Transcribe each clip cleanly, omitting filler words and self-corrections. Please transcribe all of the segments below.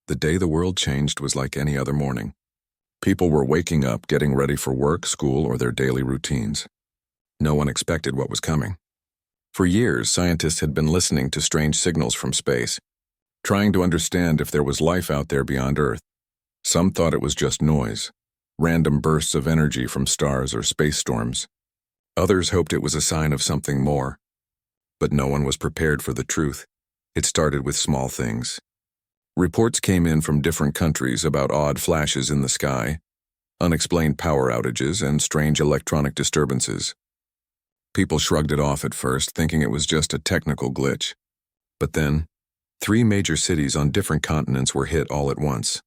The day the world changed was like any other morning. People were waking up, getting ready for work, school, or their daily routines. No one expected what was coming. For years, scientists had been listening to strange signals from space, trying to understand if there was life out there beyond Earth. Some thought it was just noise, random bursts of energy from stars or space storms. Others hoped it was a sign of something more. But no one was prepared for the truth. It started with small things. Reports came in from different countries about odd flashes in the sky, unexplained power outages, and strange electronic disturbances. People shrugged it off at first, thinking it was just a technical glitch. But then, 3 major cities on different continents were hit all at once.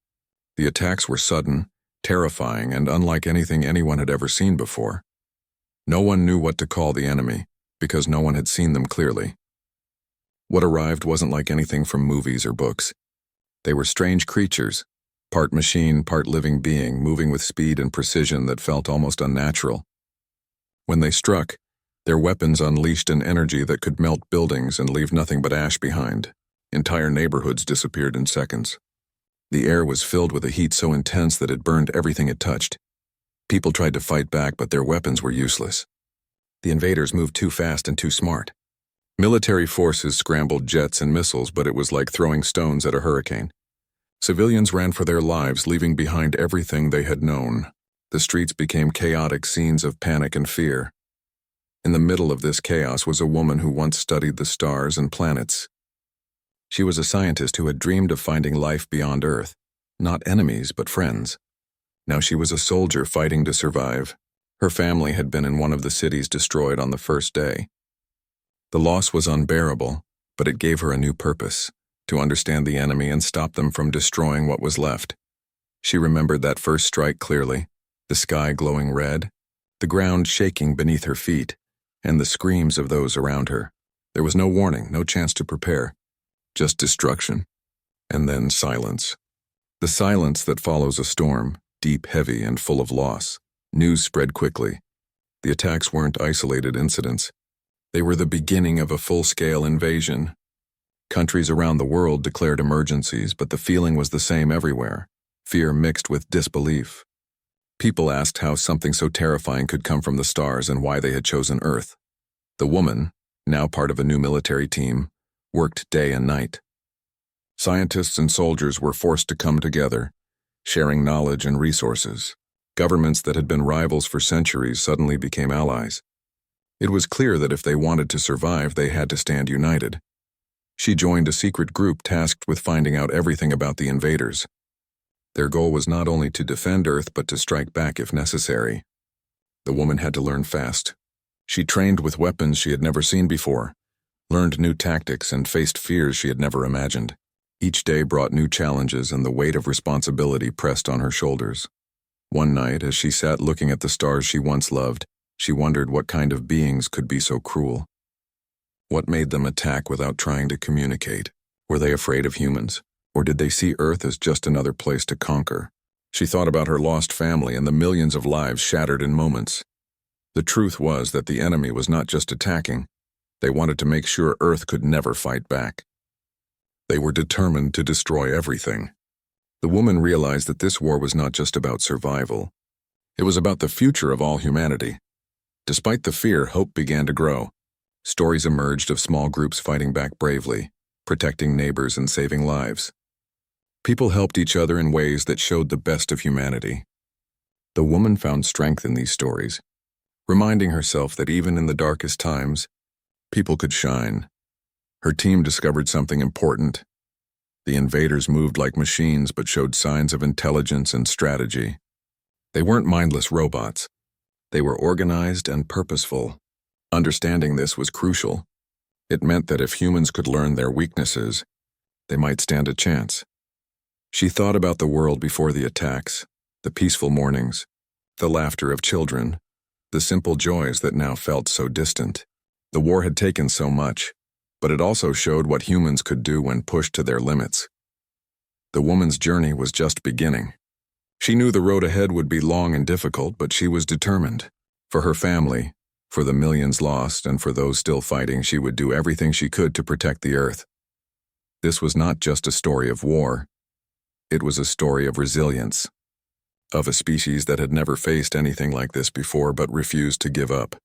The attacks were sudden, terrifying, and unlike anything anyone had ever seen before. No one knew what to call the enemy, because no one had seen them clearly. What arrived wasn't like anything from movies or books. They were strange creatures, part machine, part living being, moving with speed and precision that felt almost unnatural. When they struck, their weapons unleashed an energy that could melt buildings and leave nothing but ash behind. Entire neighborhoods disappeared in seconds. The air was filled with a heat so intense that it burned everything it touched. People tried to fight back, but their weapons were useless. The invaders moved too fast and too smart. Military forces scrambled jets and missiles, but it was like throwing stones at a hurricane. Civilians ran for their lives, leaving behind everything they had known. The streets became chaotic scenes of panic and fear. In the middle of this chaos was a woman who once studied the stars and planets. She was a scientist who had dreamed of finding life beyond Earth, not enemies, but friends. Now she was a soldier fighting to survive. Her family had been in one of the cities destroyed on the first day. The loss was unbearable, but it gave her a new purpose, to understand the enemy and stop them from destroying what was left. She remembered that first strike clearly, the sky glowing red, the ground shaking beneath her feet, and the screams of those around her. There was no warning, no chance to prepare, just destruction, and then silence. The silence that follows a storm, deep, heavy, and full of loss. News spread quickly. The attacks weren't isolated incidents. They were the beginning of a full-scale invasion. Countries around the world declared emergencies, but the feeling was the same everywhere, fear mixed with disbelief. People asked how something so terrifying could come from the stars and why they had chosen Earth. The woman, now part of a new military team, worked day and night. Scientists and soldiers were forced to come together, sharing knowledge and resources. Governments that had been rivals for centuries suddenly became allies. It was clear that if they wanted to survive, they had to stand united. She joined a secret group tasked with finding out everything about the invaders. Their goal was not only to defend Earth, but to strike back if necessary. The woman had to learn fast. She trained with weapons she had never seen before, learned new tactics, and faced fears she had never imagined. Each day brought new challenges, and the weight of responsibility pressed on her shoulders. One night, as she sat looking at the stars she once loved, she wondered what kind of beings could be so cruel. What made them attack without trying to communicate? Were they afraid of humans? Or did they see Earth as just another place to conquer? She thought about her lost family and the millions of lives shattered in moments. The truth was that the enemy was not just attacking. They wanted to make sure Earth could never fight back. They were determined to destroy everything. The woman realized that this war was not just about survival. It was about the future of all humanity. Despite the fear, hope began to grow. Stories emerged of small groups fighting back bravely, protecting neighbors and saving lives. People helped each other in ways that showed the best of humanity. The woman found strength in these stories, reminding herself that even in the darkest times, people could shine. Her team discovered something important. The invaders moved like machines but showed signs of intelligence and strategy. They weren't mindless robots. They were organized and purposeful. Understanding this was crucial. It meant that if humans could learn their weaknesses, they might stand a chance. She thought about the world before the attacks, the peaceful mornings, the laughter of children, the simple joys that now felt so distant. The war had taken so much, but it also showed what humans could do when pushed to their limits. The woman's journey was just beginning. She knew the road ahead would be long and difficult, but she was determined. For her family, for the millions lost, and for those still fighting, she would do everything she could to protect the Earth. This was not just a story of war. It was a story of resilience, of a species that had never faced anything like this before but refused to give up.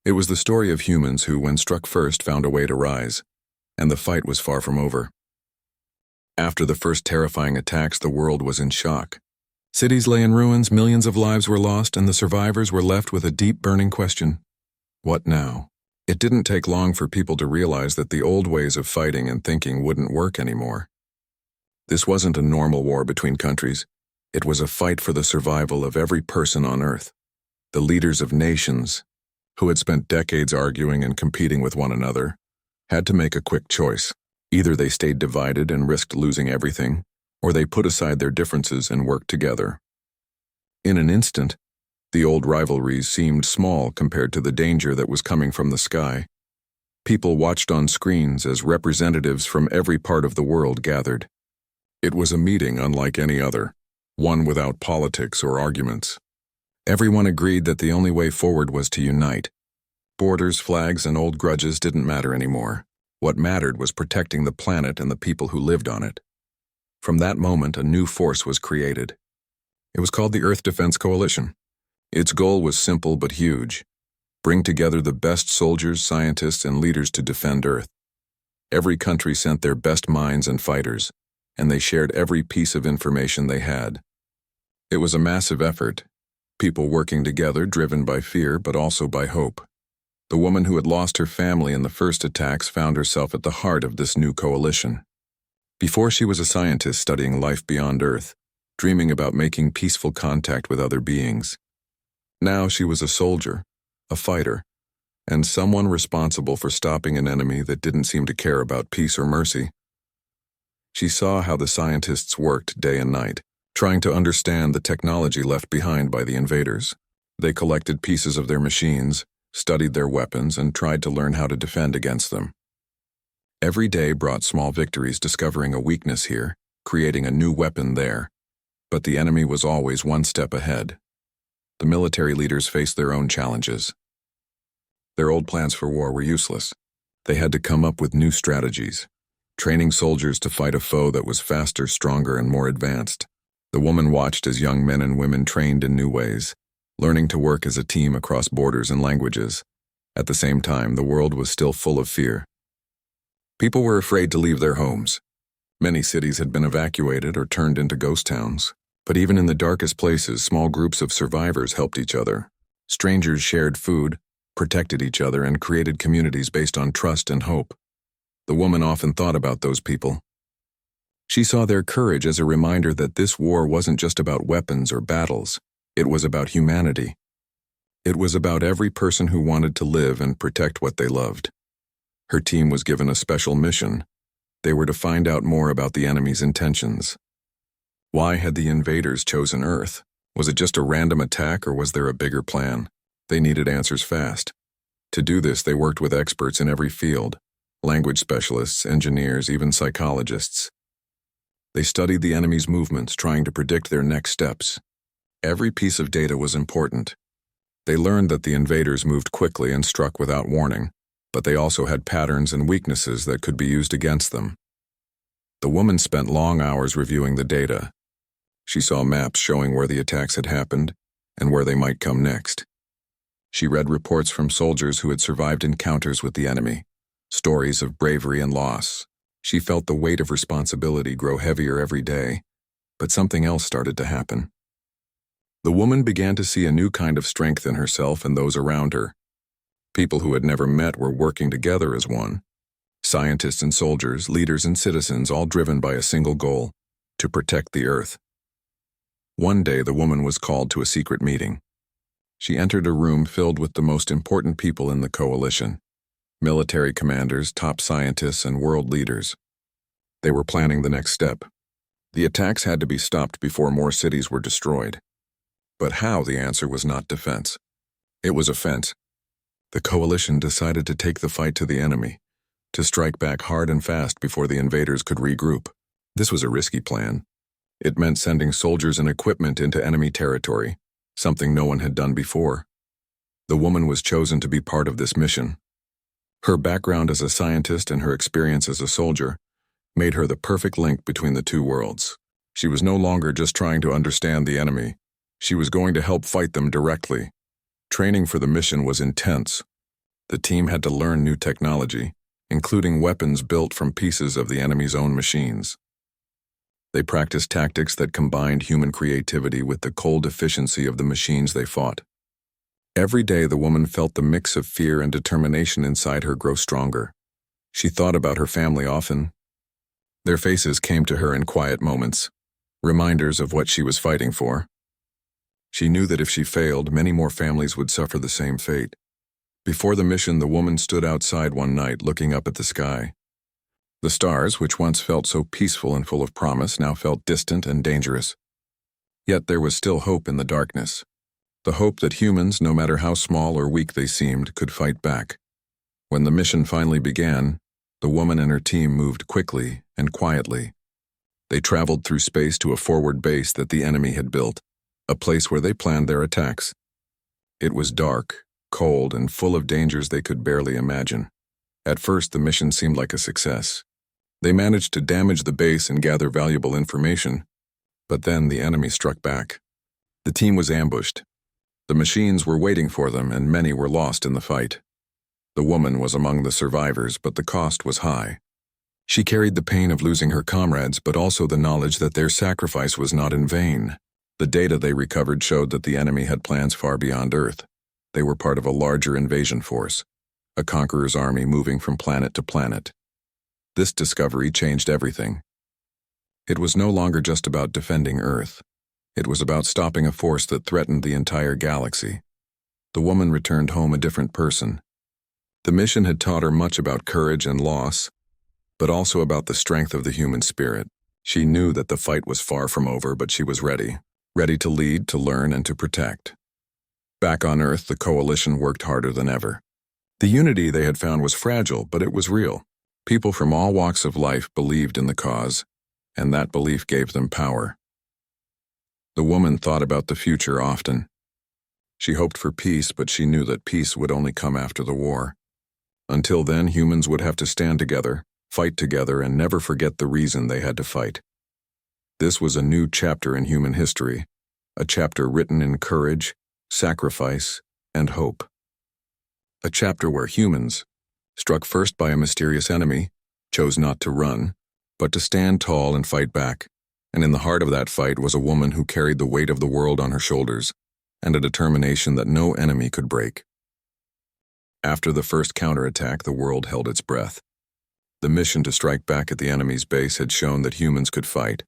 It was the story of humans who, when struck first, found a way to rise, and the fight was far from over. After the first terrifying attacks, the world was in shock. Cities lay in ruins, millions of lives were lost, and the survivors were left with a deep, burning question. What now? It didn't take long for people to realize that the old ways of fighting and thinking wouldn't work anymore. This wasn't a normal war between countries. It was a fight for the survival of every person on Earth. The leaders of nations, who had spent decades arguing and competing with one another, had to make a quick choice. Either they stayed divided and risked losing everything, or they put aside their differences and worked together. In an instant, the old rivalries seemed small compared to the danger that was coming from the sky. People watched on screens as representatives from every part of the world gathered. It was a meeting unlike any other, one without politics or arguments. Everyone agreed that the only way forward was to unite. Borders, flags, and old grudges didn't matter anymore. What mattered was protecting the planet and the people who lived on it. From that moment, a new force was created. It was called the Earth Defense Coalition. Its goal was simple but huge: bring together the best soldiers, scientists, and leaders to defend Earth. Every country sent their best minds and fighters, and they shared every piece of information they had. It was a massive effort, people working together, driven by fear but also by hope. The woman who had lost her family in the first attacks found herself at the heart of this new coalition. Before, she was a scientist studying life beyond Earth, dreaming about making peaceful contact with other beings. Now she was a soldier, a fighter, and someone responsible for stopping an enemy that didn't seem to care about peace or mercy. She saw how the scientists worked day and night, trying to understand the technology left behind by the invaders. They collected pieces of their machines, studied their weapons, and tried to learn how to defend against them. Every day brought small victories, discovering a weakness here, creating a new weapon there. But the enemy was always one step ahead. The military leaders faced their own challenges. Their old plans for war were useless. They had to come up with new strategies, training soldiers to fight a foe that was faster, stronger, and more advanced. The woman watched as young men and women trained in new ways, learning to work as a team across borders and languages. At the same time, the world was still full of fear. People were afraid to leave their homes. Many cities had been evacuated or turned into ghost towns. But even in the darkest places, small groups of survivors helped each other. Strangers shared food, protected each other, and created communities based on trust and hope. The woman often thought about those people. She saw their courage as a reminder that this war wasn't just about weapons or battles. It was about humanity. It was about every person who wanted to live and protect what they loved. Her team was given a special mission. They were to find out more about the enemy's intentions. Why had the invaders chosen Earth? Was it just a random attack, or was there a bigger plan? They needed answers fast. To do this, they worked with experts in every field: language specialists, engineers, even psychologists. They studied the enemy's movements, trying to predict their next steps. Every piece of data was important. They learned that the invaders moved quickly and struck without warning, but they also had patterns and weaknesses that could be used against them. The woman spent long hours reviewing the data. She saw maps showing where the attacks had happened and where they might come next. She read reports from soldiers who had survived encounters with the enemy, stories of bravery and loss. She felt the weight of responsibility grow heavier every day, but something else started to happen. The woman began to see a new kind of strength in herself and those around her. People who had never met were working together as one. Scientists and soldiers, leaders and citizens, all driven by a single goal: to protect the Earth. One day, the woman was called to a secret meeting. She entered a room filled with the most important people in the coalition: military commanders, top scientists, and world leaders. They were planning the next step. The attacks had to be stopped before more cities were destroyed. But how? The answer was not defense. It was offense. The coalition decided to take the fight to the enemy, to strike back hard and fast before the invaders could regroup. This was a risky plan. It meant sending soldiers and equipment into enemy territory, something no one had done before. The woman was chosen to be part of this mission. Her background as a scientist and her experience as a soldier made her the perfect link between the two worlds. She was no longer just trying to understand the enemy. She was going to help fight them directly. Training for the mission was intense. The team had to learn new technology, including weapons built from pieces of the enemy's own machines. They practiced tactics that combined human creativity with the cold efficiency of the machines they fought. Every day the woman felt the mix of fear and determination inside her grow stronger. She thought about her family often. Their faces came to her in quiet moments, reminders of what she was fighting for. She knew that if she failed, many more families would suffer the same fate. Before the mission, the woman stood outside one night looking up at the sky. The stars, which once felt so peaceful and full of promise, now felt distant and dangerous. Yet there was still hope in the darkness. The hope that humans, no matter how small or weak they seemed, could fight back. When the mission finally began, the woman and her team moved quickly and quietly. They traveled through space to a forward base that the enemy had built, a place where they planned their attacks. It was dark, cold, and full of dangers they could barely imagine. At first, the mission seemed like a success. They managed to damage the base and gather valuable information, but then the enemy struck back. The team was ambushed. The machines were waiting for them, and many were lost in the fight. The woman was among the survivors, but the cost was high. She carried the pain of losing her comrades, but also the knowledge that their sacrifice was not in vain. The data they recovered showed that the enemy had plans far beyond Earth. They were part of a larger invasion force, a conqueror's army moving from planet to planet. This discovery changed everything. It was no longer just about defending Earth. It was about stopping a force that threatened the entire galaxy. The woman returned home a different person. The mission had taught her much about courage and loss, but also about the strength of the human spirit. She knew that the fight was far from over, but she was ready to lead, to learn, and to protect. Back on Earth, the coalition worked harder than ever. The unity they had found was fragile, but it was real. People from all walks of life believed in the cause, and that belief gave them power. The woman thought about the future often. She hoped for peace, but she knew that peace would only come after the war. Until then, humans would have to stand together, fight together, and never forget the reason they had to fight. This was a new chapter in human history, a chapter written in courage, sacrifice, and hope. A chapter where humans, struck first by a mysterious enemy, chose not to run, but to stand tall and fight back. And in the heart of that fight was a woman who carried the weight of the world on her shoulders, and a determination that no enemy could break. After the first counterattack, the world held its breath. The mission to strike back at the enemy's base had shown that humans could fight,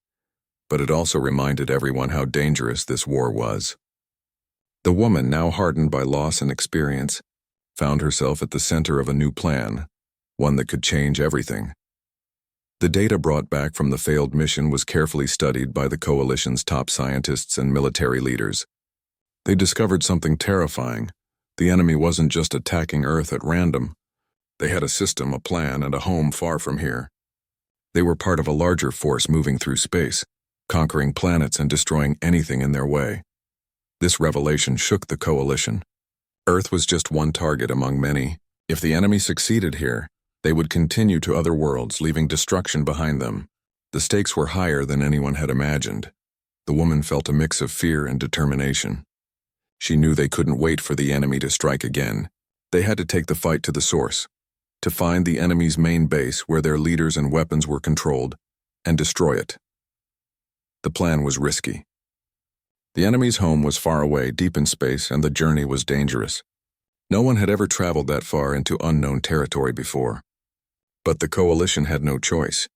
but it also reminded everyone how dangerous this war was. The woman, now hardened by loss and experience, found herself at the center of a new plan, one that could change everything. The data brought back from the failed mission was carefully studied by the coalition's top scientists and military leaders. They discovered something terrifying. The enemy wasn't just attacking Earth at random. They had a system, a plan, and a home far from here. They were part of a larger force moving through space, conquering planets and destroying anything in their way. This revelation shook the coalition. Earth was just one target among many. If the enemy succeeded here, they would continue to other worlds, leaving destruction behind them. The stakes were higher than anyone had imagined. The woman felt a mix of fear and determination. She knew they couldn't wait for the enemy to strike again. They had to take the fight to the source, to find the enemy's main base where their leaders and weapons were controlled, and destroy it. The plan was risky. The enemy's home was far away, deep in space, and the journey was dangerous. No one had ever traveled that far into unknown territory before. But the coalition had no choice.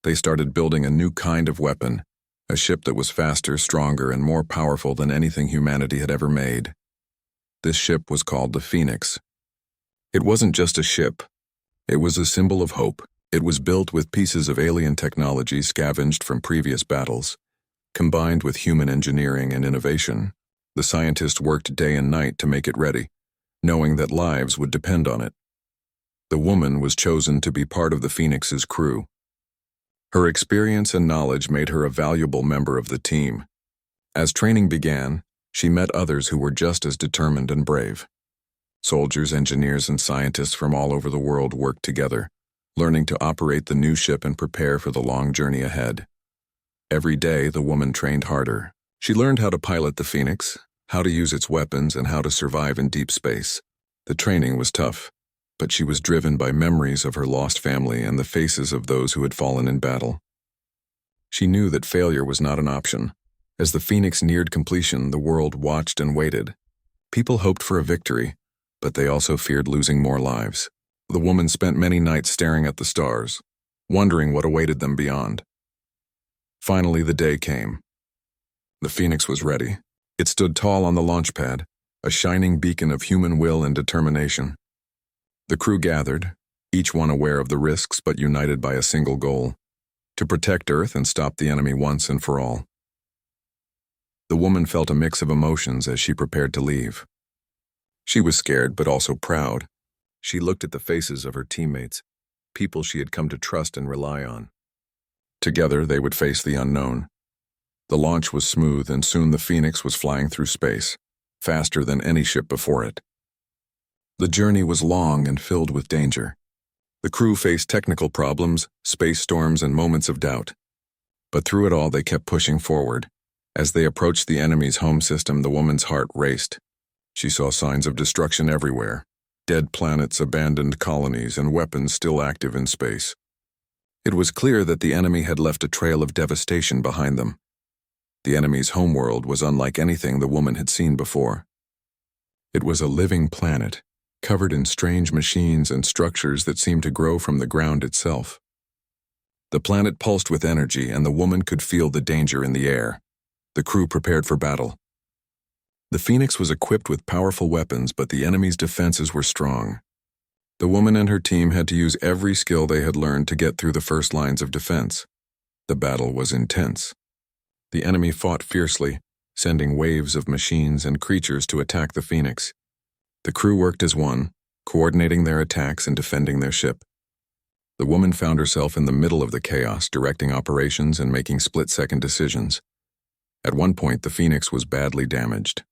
They started building a new kind of weapon, a ship that was faster, stronger, and more powerful than anything humanity had ever made. This ship was called the Phoenix. It wasn't just a ship. It was a symbol of hope. It was built with pieces of alien technology scavenged from previous battles, combined with human engineering and innovation. The scientists worked day and night to make it ready, knowing that lives would depend on it. The woman was chosen to be part of the Phoenix's crew. Her experience and knowledge made her a valuable member of the team. As training began, she met others who were just as determined and brave. Soldiers, engineers, and scientists from all over the world worked together, learning to operate the new ship and prepare for the long journey ahead. Every day, the woman trained harder. She learned how to pilot the Phoenix, how to use its weapons, and how to survive in deep space. The training was tough, but she was driven by memories of her lost family and the faces of those who had fallen in battle. She knew that failure was not an option. As the Phoenix neared completion, the world watched and waited. People hoped for a victory, but they also feared losing more lives. The woman spent many nights staring at the stars, wondering what awaited them beyond. Finally, the day came. The Phoenix was ready. It stood tall on the launch pad, a shining beacon of human will and determination. The crew gathered, each one aware of the risks but united by a single goal: to protect Earth and stop the enemy once and for all. The woman felt a mix of emotions as she prepared to leave. She was scared but also proud. She looked at the faces of her teammates, people she had come to trust and rely on. Together, they would face the unknown. The launch was smooth, and soon the Phoenix was flying through space, faster than any ship before it. The journey was long and filled with danger. The crew faced technical problems, space storms, and moments of doubt. But through it all, they kept pushing forward. As they approached the enemy's home system, the woman's heart raced. She saw signs of destruction everywhere: dead planets, abandoned colonies, and weapons still active in space. It was clear that the enemy had left a trail of devastation behind them. The enemy's homeworld was unlike anything the woman had seen before. It was a living planet, covered in strange machines and structures that seemed to grow from the ground itself. The planet pulsed with energy, and the woman could feel the danger in the air. The crew prepared for battle. The Phoenix was equipped with powerful weapons, but the enemy's defenses were strong. The woman and her team had to use every skill they had learned to get through the first lines of defense. The battle was intense. The enemy fought fiercely, sending waves of machines and creatures to attack the Phoenix. The crew worked as one, coordinating their attacks and defending their ship. The woman found herself in the middle of the chaos, directing operations and making split-second decisions. At one point, the Phoenix was badly damaged.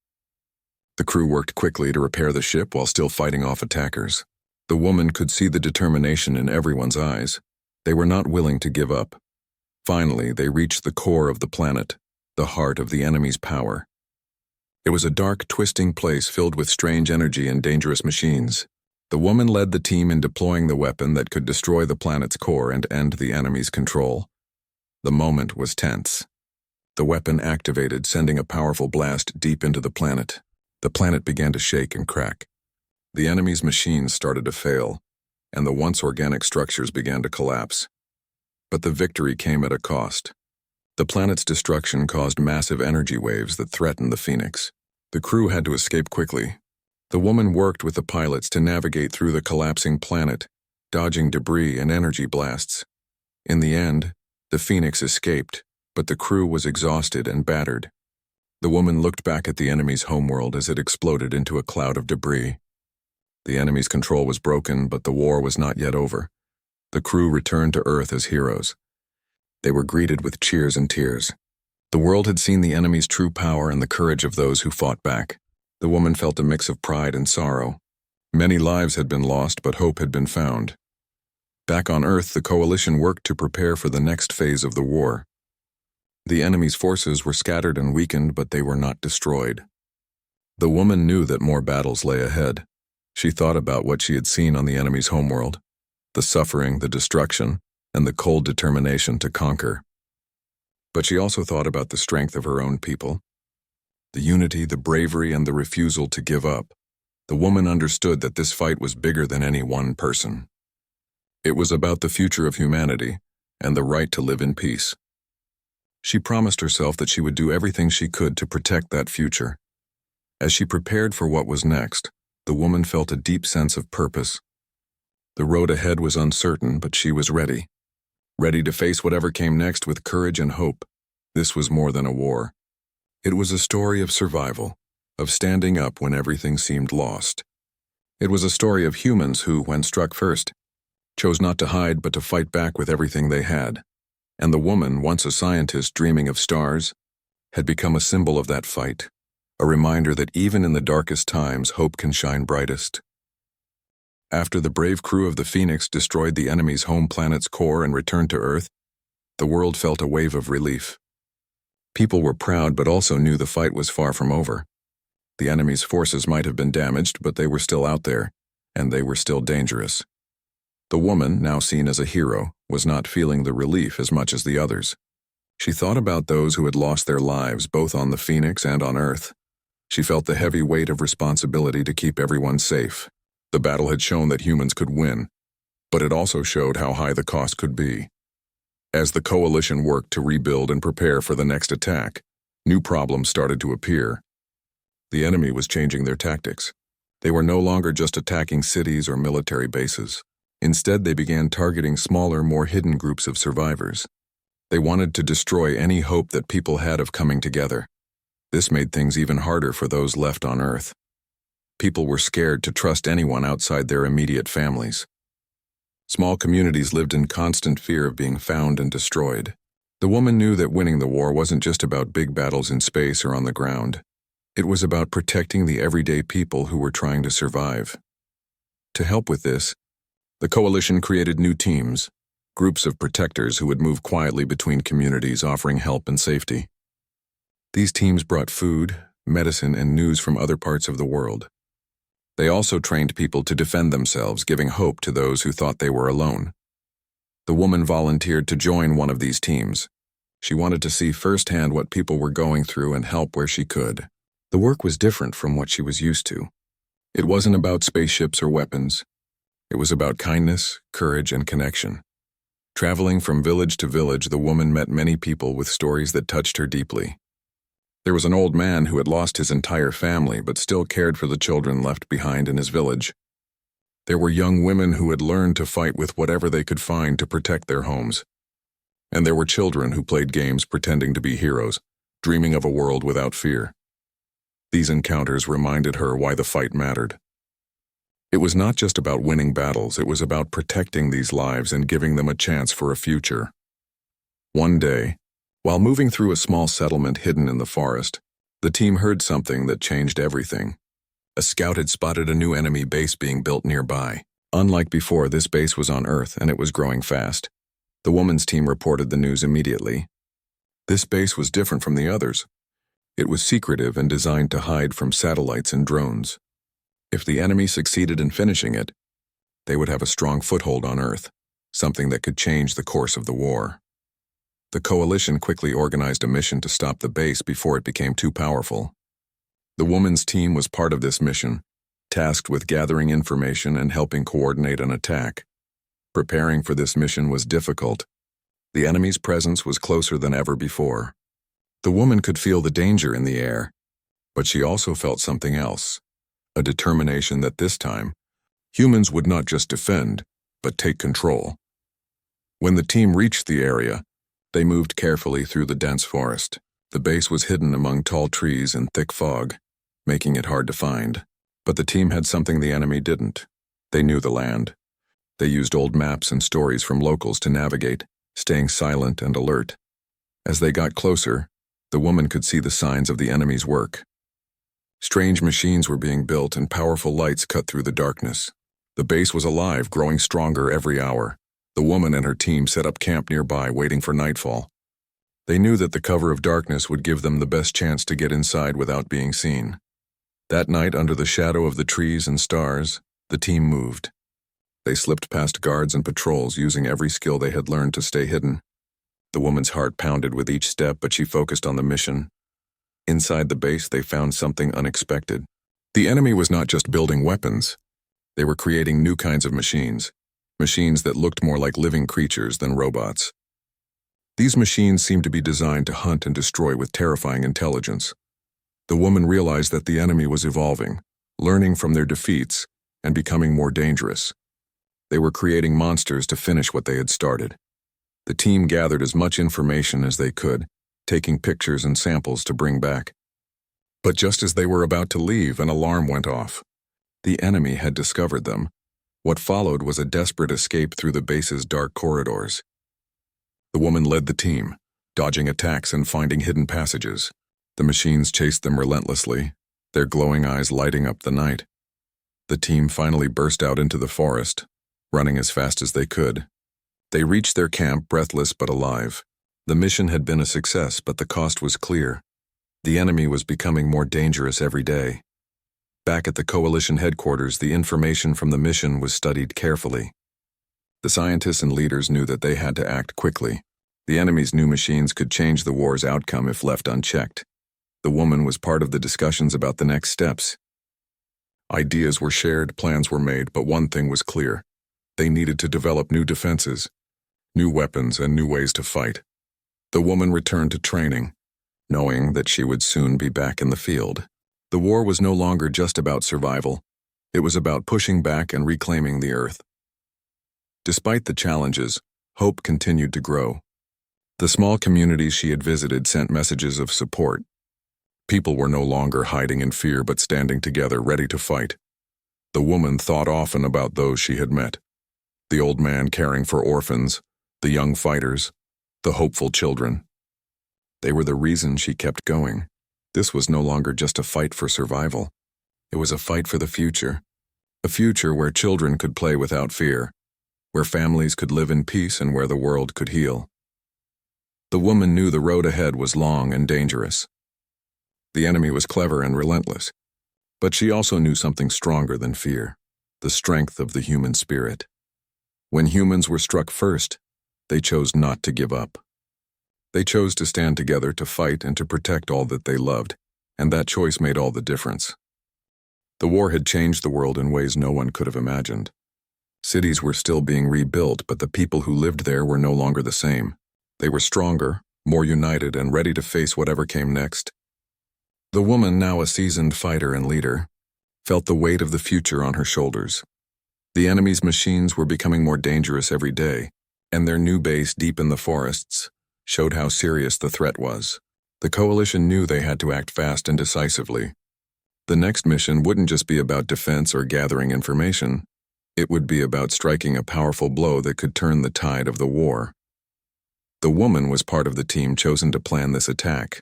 The crew worked quickly to repair the ship while still fighting off attackers. The woman could see the determination in everyone's eyes. They were not willing to give up. Finally, they reached the core of the planet, the heart of the enemy's power. It was a dark, twisting place filled with strange energy and dangerous machines. The woman led the team in deploying the weapon that could destroy the planet's core and end the enemy's control. The moment was tense. The weapon activated, sending a powerful blast deep into the planet. The planet began to shake and crack. The enemy's machines started to fail, and the once organic structures began to collapse. But the victory came at a cost. The planet's destruction caused massive energy waves that threatened the Phoenix. The crew had to escape quickly. The woman worked with the pilots to navigate through the collapsing planet, dodging debris and energy blasts. In the end, the Phoenix escaped, but the crew was exhausted and battered. The woman looked back at the enemy's homeworld as it exploded into a cloud of debris. The enemy's control was broken, but the war was not yet over. The crew returned to Earth as heroes. They were greeted with cheers and tears. The world had seen the enemy's true power and the courage of those who fought back. The woman felt a mix of pride and sorrow. Many lives had been lost, but hope had been found. Back on Earth, the coalition worked to prepare for the next phase of the war. The enemy's forces were scattered and weakened, but they were not destroyed. The woman knew that more battles lay ahead. She thought about what she had seen on the enemy's homeworld, the suffering, the destruction, and the cold determination to conquer. But she also thought about the strength of her own people, the unity, the bravery, and the refusal to give up. The woman understood that this fight was bigger than any one person. It was about the future of humanity and the right to live in peace. She promised herself that she would do everything she could to protect that future. As she prepared for what was next, the woman felt a deep sense of purpose. The road ahead was uncertain, but she was ready to face whatever came next with courage and hope. This was more than a war. It was a story of survival, of standing up when everything seemed lost. It was a story of humans who, when struck first, chose not to hide but to fight back with everything they had. And the woman, once a scientist dreaming of stars, had become a symbol of that fight, a reminder that even in the darkest times, hope can shine brightest. After the brave crew of the Phoenix destroyed the enemy's home planet's core and returned to Earth, the world felt a wave of relief. People were proud but also knew the fight was far from over. The enemy's forces might have been damaged, but they were still out there, and they were still dangerous. The woman, now seen as a hero, was not feeling the relief as much as the others. She thought about those who had lost their lives both on the Phoenix and on Earth. She felt the heavy weight of responsibility to keep everyone safe. The battle had shown that humans could win, but it also showed how high the cost could be. As the coalition worked to rebuild and prepare for the next attack, new problems started to appear. The enemy was changing their tactics. They were no longer just attacking cities or military bases. Instead, they began targeting smaller, more hidden groups of survivors. They wanted to destroy any hope that people had of coming together. This made things even harder for those left on Earth. People were scared to trust anyone outside their immediate families. Small communities lived in constant fear of being found and destroyed. The woman knew that winning the war wasn't just about big battles in space or on the ground. It was about protecting the everyday people who were trying to survive. To help with this, the coalition created new teams, groups of protectors who would move quietly between communities offering help and safety. These teams brought food, medicine, and news from other parts of the world. They also trained people to defend themselves, giving hope to those who thought they were alone. The woman volunteered to join one of these teams. She wanted to see firsthand what people were going through and help where she could. The work was different from what she was used to. It wasn't about spaceships or weapons. It was about kindness, courage, and connection. Traveling from village to village, the woman met many people with stories that touched her deeply. There was an old man who had lost his entire family but still cared for the children left behind in his village. There were young women who had learned to fight with whatever they could find to protect their homes. And there were children who played games pretending to be heroes, dreaming of a world without fear. These encounters reminded her why the fight mattered. It was not just about winning battles, it was about protecting these lives and giving them a chance for a future. One day, while moving through a small settlement hidden in the forest, the team heard something that changed everything. A scout had spotted a new enemy base being built nearby. Unlike before, this base was on Earth and it was growing fast. The woman's team reported the news immediately. This base was different from the others. It was secretive and designed to hide from satellites and drones. If the enemy succeeded in finishing it, they would have a strong foothold on Earth, something that could change the course of the war. The coalition quickly organized a mission to stop the base before it became too powerful. The woman's team was part of this mission, tasked with gathering information and helping coordinate an attack. Preparing for this mission was difficult. The enemy's presence was closer than ever before. The woman could feel the danger in the air, but she also felt something else. A determination that this time, humans would not just defend, but take control. When the team reached the area, they moved carefully through the dense forest. The base was hidden among tall trees and thick fog, making it hard to find. But the team had something the enemy didn't. They knew the land. They used old maps and stories from locals to navigate, staying silent and alert. As they got closer, the woman could see the signs of the enemy's work. Strange machines were being built and powerful lights cut through the darkness. The base was alive, growing stronger every hour. The woman and her team set up camp nearby, waiting for nightfall. They knew that the cover of darkness would give them the best chance to get inside without being seen. That night, under the shadow of the trees and stars, the team moved. They slipped past guards and patrols, using every skill they had learned to stay hidden. The woman's heart pounded with each step, but she focused on the mission. Inside the base, they found something unexpected. The enemy was not just building weapons. They were creating new kinds of machines that looked more like living creatures than robots. These machines seemed to be designed to hunt and destroy with terrifying intelligence. The woman realized that the enemy was evolving, learning from their defeats, and becoming more dangerous. They were creating monsters to finish what they had started. The team gathered as much information as they could, taking pictures and samples to bring back. But just as they were about to leave, an alarm went off. The enemy had discovered them. What followed was a desperate escape through the base's dark corridors. The woman led the team, dodging attacks and finding hidden passages. The machines chased them relentlessly, their glowing eyes lighting up the night. The team finally burst out into the forest, running as fast as they could. They reached their camp breathless but alive. The mission had been a success, but the cost was clear. The enemy was becoming more dangerous every day. Back at the coalition headquarters, the information from the mission was studied carefully. The scientists and leaders knew that they had to act quickly. The enemy's new machines could change the war's outcome if left unchecked. The woman was part of the discussions about the next steps. Ideas were shared, plans were made, but one thing was clear. They needed to develop new defenses, new weapons, and new ways to fight. The woman returned to training, knowing that she would soon be back in the field. The war was no longer just about survival. It was about pushing back and reclaiming the Earth. Despite the challenges, hope continued to grow. The small communities she had visited sent messages of support. People were no longer hiding in fear but standing together, ready to fight. The woman thought often about those she had met. The old man caring for orphans, the young fighters, the hopeful children. They were the reason she kept going. This was no longer just a fight for survival. It was a fight for the future. A future where children could play without fear, where families could live in peace, and where the world could heal. The woman knew the road ahead was long and dangerous. The enemy was clever and relentless, but she also knew something stronger than fear, the strength of the human spirit. When humans were struck first, they chose not to give up. They chose to stand together, to fight, and to protect all that they loved, and that choice made all the difference. The war had changed the world in ways no one could have imagined. Cities were still being rebuilt, but the people who lived there were no longer the same. They were stronger, more united, and ready to face whatever came next. The woman, now a seasoned fighter and leader, felt the weight of the future on her shoulders. The enemy's machines were becoming more dangerous every day, and their new base deep in the forests showed how serious the threat was. The coalition knew they had to act fast and decisively. The next mission wouldn't just be about defense or gathering information. It would be about striking a powerful blow that could turn the tide of the war. The woman was part of the team chosen to plan this attack.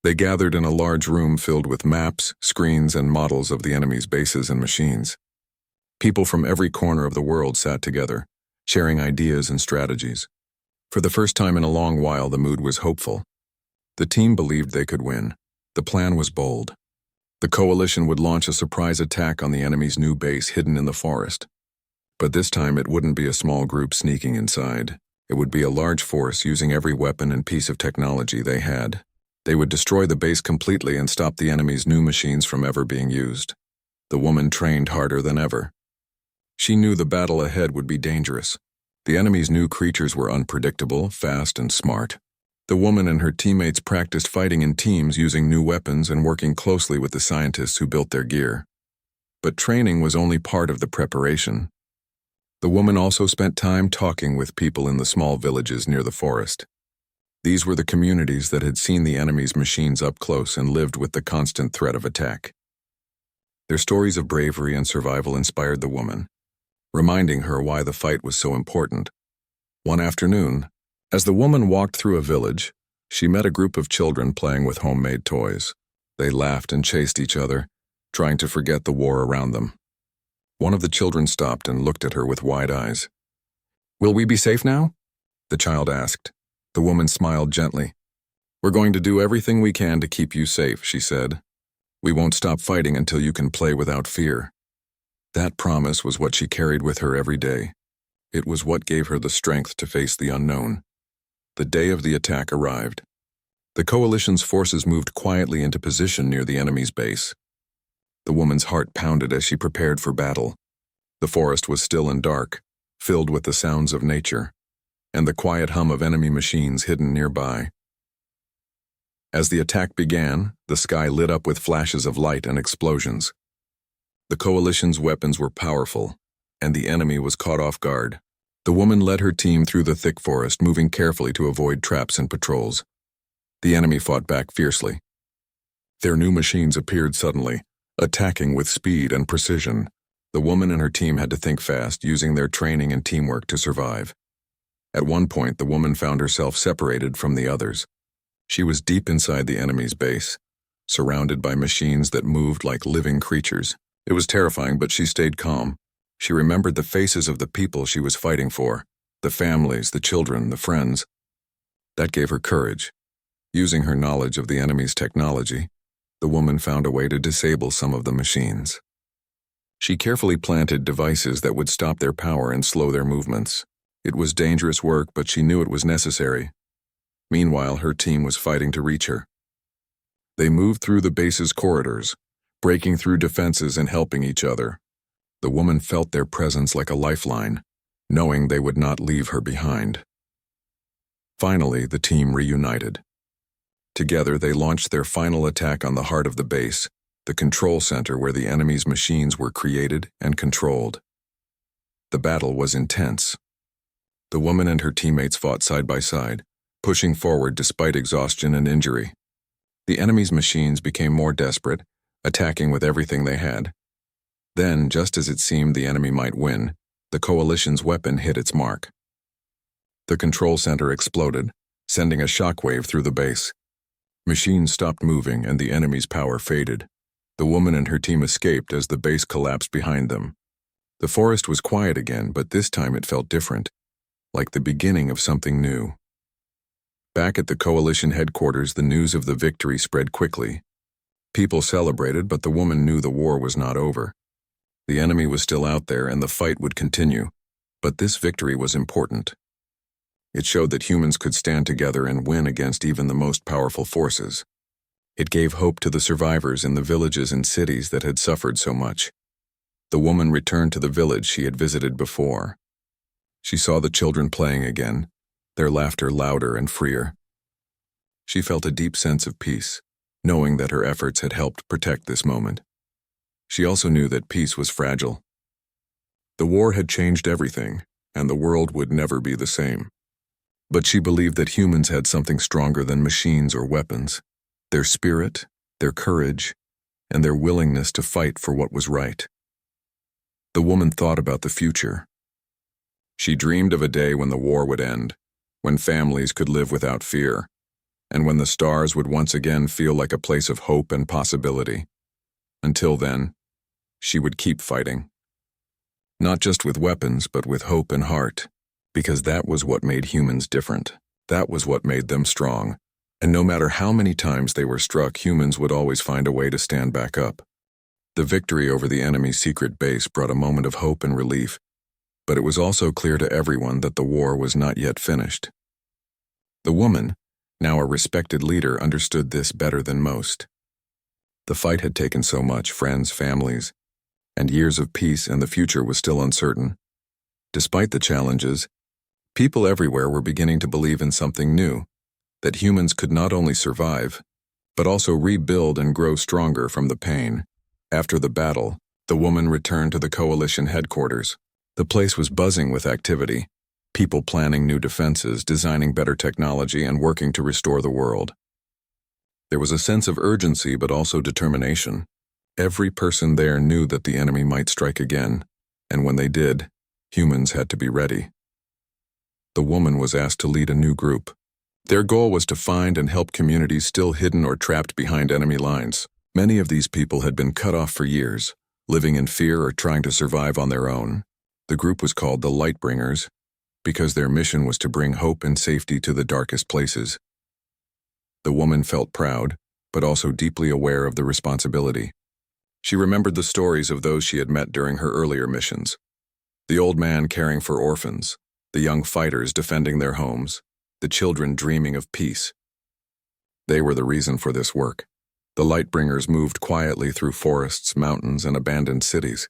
They gathered in a large room filled with maps, screens, and models of the enemy's bases and machines. People from every corner of the world sat together, sharing ideas and strategies. For the first time in a long while, the mood was hopeful. The team believed they could win. The plan was bold. The coalition would launch a surprise attack on the enemy's new base hidden in the forest. But this time it wouldn't be a small group sneaking inside. It would be a large force using every weapon and piece of technology they had. They would destroy the base completely and stop the enemy's new machines from ever being used. The woman trained harder than ever. She knew the battle ahead would be dangerous. The enemy's new creatures were unpredictable, fast, and smart. The woman and her teammates practiced fighting in teams, using new weapons and working closely with the scientists who built their gear. But training was only part of the preparation. The woman also spent time talking with people in the small villages near the forest. These were the communities that had seen the enemy's machines up close and lived with the constant threat of attack. Their stories of bravery and survival inspired the woman, reminding her why the fight was so important. One afternoon, as the woman walked through a village, she met a group of children playing with homemade toys. They laughed and chased each other, trying to forget the war around them. One of the children stopped and looked at her with wide eyes. "Will we be safe now?" the child asked. The woman smiled gently. "We're going to do everything we can to keep you safe," she said. "We won't stop fighting until you can play without fear." That promise was what she carried with her every day. It was what gave her the strength to face the unknown. The day of the attack arrived. The coalition's forces moved quietly into position near the enemy's base. The woman's heart pounded as she prepared for battle. The forest was still and dark, filled with the sounds of nature, and the quiet hum of enemy machines hidden nearby. As the attack began, the sky lit up with flashes of light and explosions. The coalition's weapons were powerful, and the enemy was caught off guard. The woman led her team through the thick forest, moving carefully to avoid traps and patrols. The enemy fought back fiercely. Their new machines appeared suddenly, attacking with speed and precision. The woman and her team had to think fast, using their training and teamwork to survive. At one point, the woman found herself separated from the others. She was deep inside the enemy's base, surrounded by machines that moved like living creatures. It was terrifying, but she stayed calm. She remembered the faces of the people she was fighting for, the families, the children, the friends. That gave her courage. Using her knowledge of the enemy's technology, the woman found a way to disable some of the machines. She carefully planted devices that would stop their power and slow their movements. It was dangerous work, but she knew it was necessary. Meanwhile, her team was fighting to reach her. They moved through the base's corridors, breaking through defenses and helping each other. The woman felt their presence like a lifeline, knowing they would not leave her behind. Finally, the team reunited. Together, they launched their final attack on the heart of the base, the control center where the enemy's machines were created and controlled. The battle was intense. The woman and her teammates fought side by side, pushing forward despite exhaustion and injury. The enemy's machines became more desperate, attacking with everything they had. Then, just as it seemed the enemy might win, the coalition's weapon hit its mark. The control center exploded, sending a shockwave through the base. Machines stopped moving and the enemy's power faded. The woman and her team escaped as the base collapsed behind them. The forest was quiet again, but this time it felt different, like the beginning of something new. Back at the coalition headquarters, the news of the victory spread quickly. People celebrated, but the woman knew the war was not over. The enemy was still out there and the fight would continue, but this victory was important. It showed that humans could stand together and win against even the most powerful forces. It gave hope to the survivors in the villages and cities that had suffered so much. The woman returned to the village she had visited before. She saw the children playing again, their laughter louder and freer. She felt a deep sense of peace, knowing that her efforts had helped protect this moment. She also knew that peace was fragile. The war had changed everything, and the world would never be the same. But she believed that humans had something stronger than machines or weapons: their spirit, their courage, and their willingness to fight for what was right. The woman thought about the future. She dreamed of a day when the war would end, when families could live without fear, and when the stars would once again feel like a place of hope and possibility. Until then, she would keep fighting. Not just with weapons, but with hope and heart, because that was what made humans different. That was what made them strong. And no matter how many times they were struck, humans would always find a way to stand back up. The victory over the enemy's secret base brought a moment of hope and relief, but it was also clear to everyone that the war was not yet finished. The woman, now a respected leader, understood this better than most. The fight had taken so much: friends, families, and years of peace, and the future was still uncertain. Despite the challenges, people everywhere were beginning to believe in something new, that humans could not only survive, but also rebuild and grow stronger from the pain. After the battle, the woman returned to the coalition headquarters. The place was buzzing with activity, people planning new defenses, designing better technology, and working to restore the world. There was a sense of urgency, but also determination. Every person there knew that the enemy might strike again, and when they did, humans had to be ready. The woman was asked to lead a new group. Their goal was to find and help communities still hidden or trapped behind enemy lines. Many of these people had been cut off for years, living in fear or trying to survive on their own. The group was called the Lightbringers because their mission was to bring hope and safety to the darkest places. The woman felt proud, but also deeply aware of the responsibility. She remembered the stories of those she had met during her earlier missions: the old man caring for orphans, the young fighters defending their homes, the children dreaming of peace. They were the reason for this work. The Lightbringers moved quietly through forests, mountains, and abandoned cities.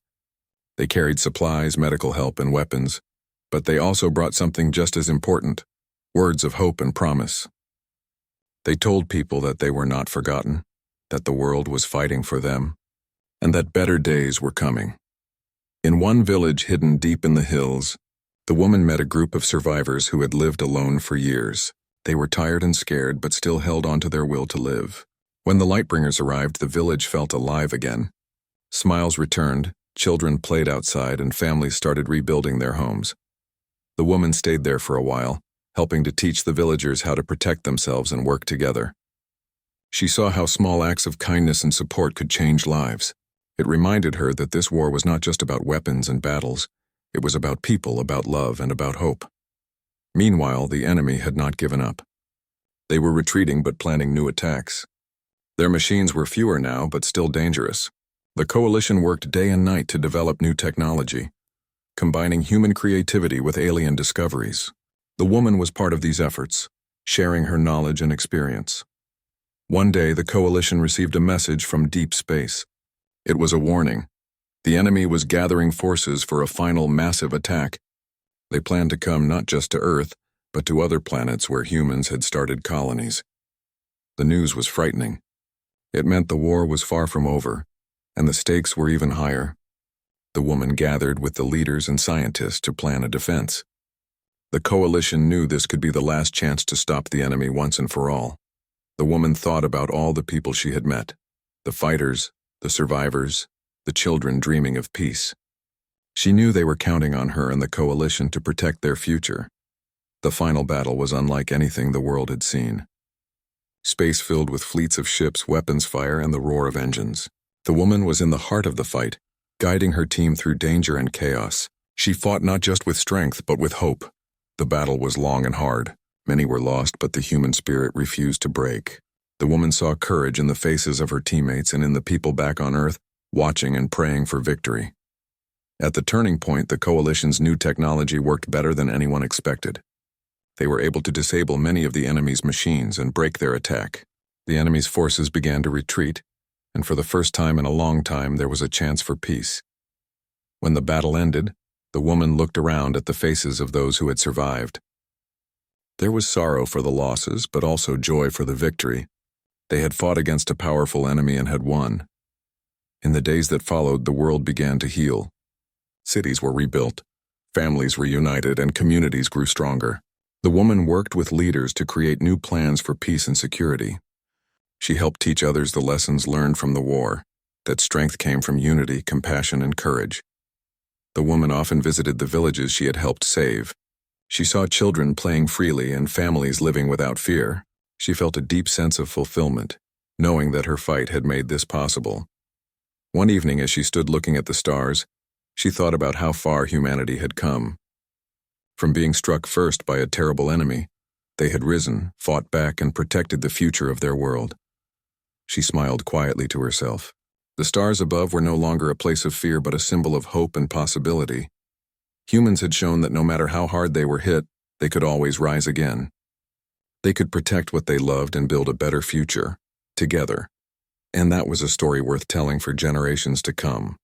They carried supplies, medical help, and weapons, but they also brought something just as important: words of hope and promise. They told people that they were not forgotten, that the world was fighting for them, and that better days were coming. In one village hidden deep in the hills, the woman met a group of survivors who had lived alone for years. They were tired and scared, but still held on to their will to live. When the Lightbringers arrived, the village felt alive again. Smiles returned, children played outside, and families started rebuilding their homes. The woman stayed there for a while, helping to teach the villagers how to protect themselves and work together. She saw how small acts of kindness and support could change lives. It reminded her that this war was not just about weapons and battles. It was about people, about love, and about hope. Meanwhile, the enemy had not given up. They were retreating but planning new attacks. Their machines were fewer now, but still dangerous. The coalition worked day and night to develop new technology, combining human creativity with alien discoveries. The woman was part of these efforts, sharing her knowledge and experience. One day, the coalition received a message from deep space. It was a warning. The enemy was gathering forces for a final massive attack. They planned to come not just to Earth, but to other planets where humans had started colonies. The news was frightening. It meant the war was far from over, and the stakes were even higher. The woman gathered with the leaders and scientists to plan a defense. The coalition knew this could be the last chance to stop the enemy once and for all. The woman thought about all the people she had met, the fighters, the survivors, the children dreaming of peace. She knew they were counting on her and the coalition to protect their future. The final battle was unlike anything the world had seen. Space filled with fleets of ships, weapons fire, and the roar of engines. The woman was in the heart of the fight, guiding her team through danger and chaos. She fought not just with strength, but with hope. The battle was long and hard. Many were lost, but the human spirit refused to break. The woman saw courage in the faces of her teammates and in the people back on Earth, watching and praying for victory. At the turning point, the coalition's new technology worked better than anyone expected. They were able to disable many of the enemy's machines and break their attack. The enemy's forces began to retreat, and for the first time in a long time, there was a chance for peace. When the battle ended, the woman looked around at the faces of those who had survived. There was sorrow for the losses, but also joy for the victory. They had fought against a powerful enemy and had won. In the days that followed, the world began to heal. Cities were rebuilt, families reunited, and communities grew stronger. The woman worked with leaders to create new plans for peace and security. She helped teach others the lessons learned from the war, that strength came from unity, compassion, and courage. The woman often visited the villages she had helped save. She saw children playing freely and families living without fear. She felt a deep sense of fulfillment, knowing that her fight had made this possible. One evening, as she stood looking at the stars, she thought about how far humanity had come. From being struck first by a terrible enemy, they had risen, fought back, and protected the future of their world. She smiled quietly to herself. The stars above were no longer a place of fear but a symbol of hope and possibility. Humans had shown that no matter how hard they were hit, they could always rise again. They could protect what they loved and build a better future, together. And that was a story worth telling for generations to come.